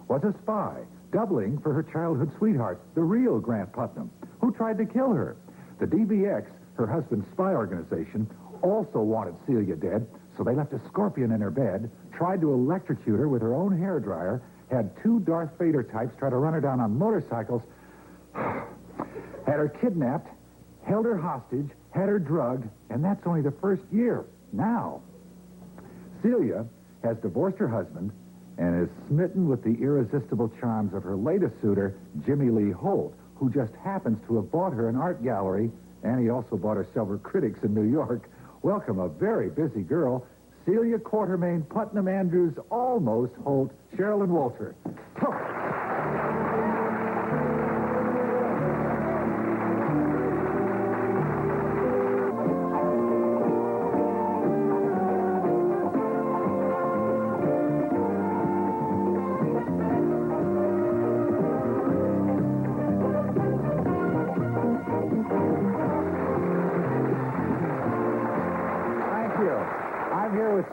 was a spy, doubling for her childhood sweetheart, the real Grant Putnam, who tried to kill her. The DBX, her husband's spy organization, also wanted Celia dead, so they left a scorpion in her bed, tried to electrocute her with her own hairdryer, had 2 Darth Vader types try to run her down on motorcycles, had her kidnapped, held her hostage, had her drugged, and that's only the first year. Now, Celia has divorced her husband and is smitten with the irresistible charms of her latest suitor, Jimmy Lee Holt, who just happens to have bought her an art gallery, and he also bought her several critics in New York. Welcome a very busy girl, Celia Quartermain Putnam Andrews, almost Holt, Sherilyn Wolter.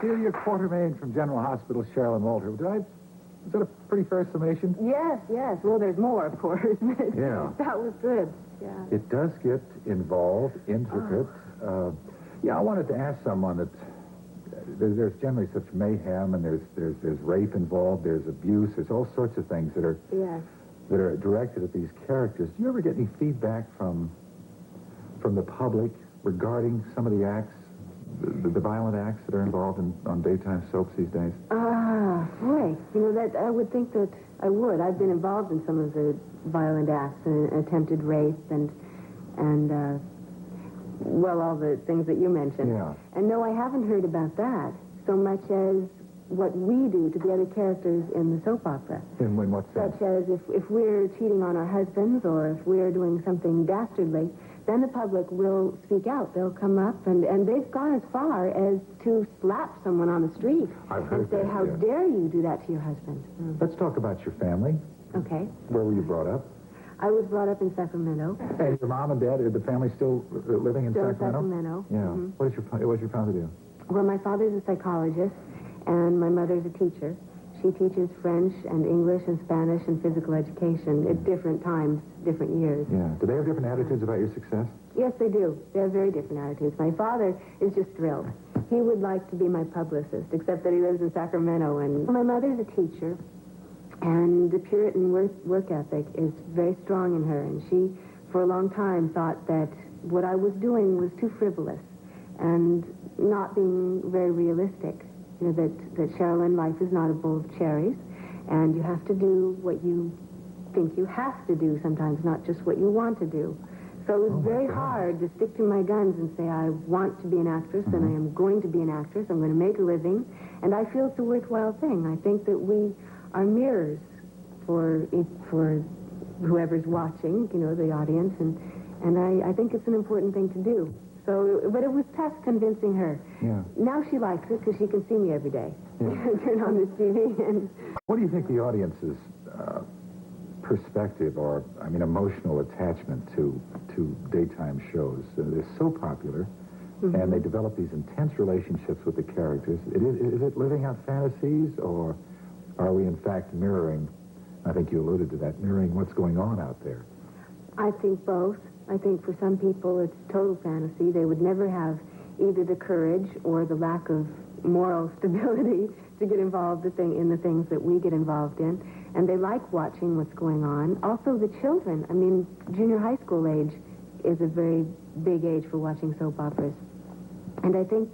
Celia Quartermain from General Hospital, Sherilyn Wolter. Is that a pretty fair summation? Yes, yes. Well, there's more, of course. Yeah. That was good. Yeah. It does get involved, intricate. I wanted to ask someone that there's generally such mayhem, and there's rape involved, there's abuse, there's all sorts of things that are directed at these characters. Do you ever get any feedback from the public regarding some of the acts? The violent acts that are involved on daytime soaps these days? Boy, that I would think that I would. I've been involved in some of the violent acts and attempted rape and all the things that you mentioned. Yeah. And no, I haven't heard about that so much as what we do to the other characters in the soap opera. In what sense? Such as if we're cheating on our husbands or if we're doing something dastardly, then the public will speak out. They'll come up, and they've gone as far as to slap someone on the street and say, how dare you do that to your husband? Let's talk about your family. Okay. Where were you brought up? I was brought up in Sacramento. And your mom and dad, are the family still living in Sacramento? Still in Sacramento. Yeah. Mm-hmm. What does your father do? Well, my father's a psychologist, and my mother's a teacher. She teaches French and English and Spanish and physical education at different times, different years. Yeah. Do they have different attitudes about your success? Yes, they do. They have very different attitudes. My father is just thrilled. He would like to be my publicist, except that he lives in Sacramento. And my mother's a teacher, and the Puritan work ethic is very strong in her. And she, for a long time, thought that what I was doing was too frivolous and not being very realistic. That Sherilyn, life is not a bowl of cherries, and you have to do what you think you have to do sometimes, not just what you want to do. So it was very hard to stick to my guns and say, I want to be an actress, and I am going to be an actress, I'm going to make a living, and I feel it's a worthwhile thing. I think that we are mirrors for whoever's watching, the audience, and I think it's an important thing to do. So, but it was tough convincing her. Yeah. Now she likes it because she can see me every day. Yeah. Turn on this TV and... What do you think the audience's perspective or, emotional attachment to daytime shows? They're so popular, and they develop these intense relationships with the characters. Is it living out fantasies, or are we in fact mirroring, I think you alluded to that, mirroring what's going on out there? I think both. I think for some people it's total fantasy. They would never have either the courage or the lack of moral stability to get involved in the things that we get involved in. And they like watching what's going on. Also the children. Junior high school age is a very big age for watching soap operas. And I think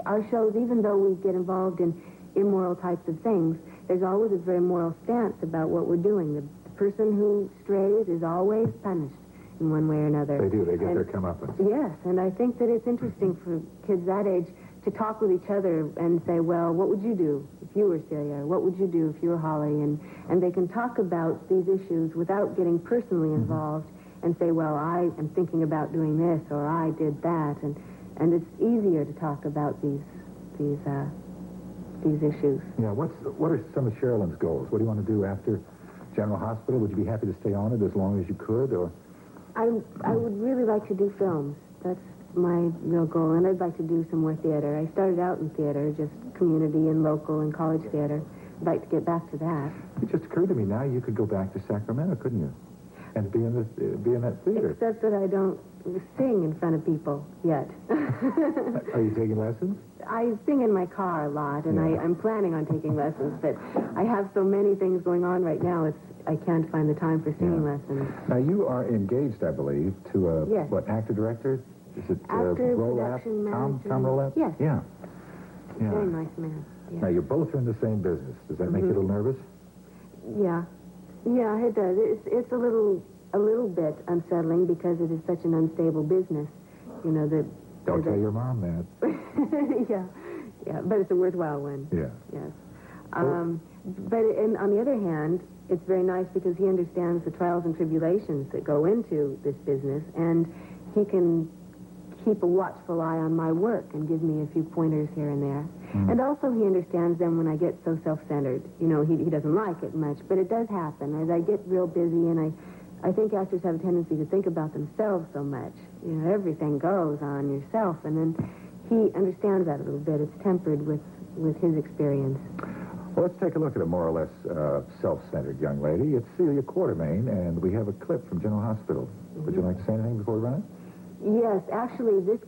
our shows, even though we get involved in immoral types of things, there's always a very moral stance about what we're doing. The person who strays is always punished in one way or another. They do. They get their comeuppance. Yes, and I think that it's interesting for kids that age to talk with each other and say, well, what would you do if you were Celia? What would you do if you were Holly? And they can talk about these issues without getting personally involved and say, well, I am thinking about doing this, or I did that. And it's easier to talk about these issues. Yeah, what are some of Sherilyn's goals? What do you want to do after General Hospital? Would you be happy to stay on it as long as you could, or... I would really like to do films. That's my real goal, and I'd like to do some more theater. I started out in theater, just community and local and college theater, I'd like to get back to that. It just occurred to me now you could go back to Sacramento, couldn't you? And be in that theater. Except that I don't sing in front of people yet. Are you taking lessons? I sing in my car a lot, and I'm planning on taking lessons, but I have so many things going on right now, I can't find the time for singing lessons. Now, you are engaged, I believe, to a, Yes. actor-director? Is it Actor, Rolap? production manager. Tom Rolap? Yes. Yeah. Very nice man. Yeah. Now, you both are in the same business. Does that make you a little nervous? Yeah. Yeah, it does. It's a little bit unsettling because it is such an unstable business. You know, that... Don't tell your mom that. Yeah, but it's a worthwhile one. Yeah. Yes. But on the other hand, it's very nice because he understands the trials and tribulations that go into this business, and he can keep a watchful eye on my work and give me a few pointers here and there. And also he understands them when I get so self-centered. You know, he doesn't like it much, but it does happen. As I get real busy, and I think actors have a tendency to think about themselves so much. You know, everything goes on yourself, and then he understands that a little bit. It's tempered with his experience. Well, let's take a look at a more or less self-centered young lady. It's Celia Quartermain, and we have a clip from General Hospital. Would you like to say anything before we run it? Yes, actually, this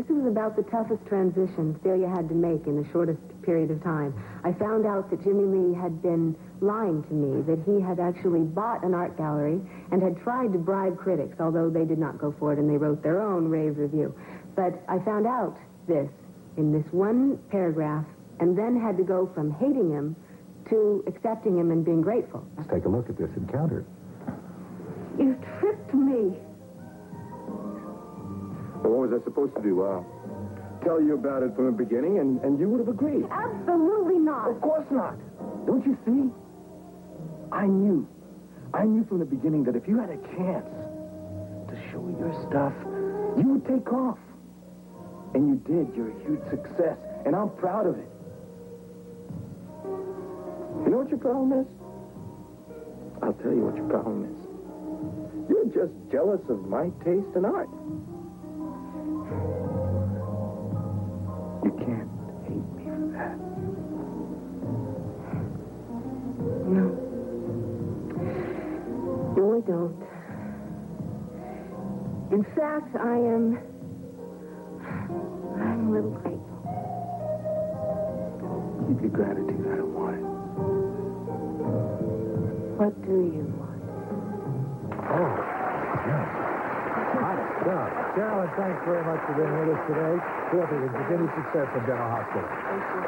is about the toughest transition Celia had to make in the shortest period of time. I found out that Jimmy Lee had been lying to me, that he had actually bought an art gallery and had tried to bribe critics, although they did not go for it, and they wrote their own rave review. But I found out this in this one paragraph, and then had to go from hating him to accepting him and being grateful. Let's take a look at this encounter. You tricked me. Well, what was I supposed to do? Tell you about it from the beginning, and you would have agreed. Absolutely not. Of course not. Don't you see? I knew from the beginning that if you had a chance to show your stuff, you would take off. And you did. You're a huge success, and I'm proud of it. You know what your problem is? I'll tell you what your problem is. You're just jealous of my taste in art. You can't hate me for that. No. No, I don't. In fact, I'm a little grateful. Keep your gratitude. I don't want it. What do you want? Oh, yeah. Hot stuff. Sherilyn, thanks very much for being with us today. We hope you can continue success in General Hospital. Thank you.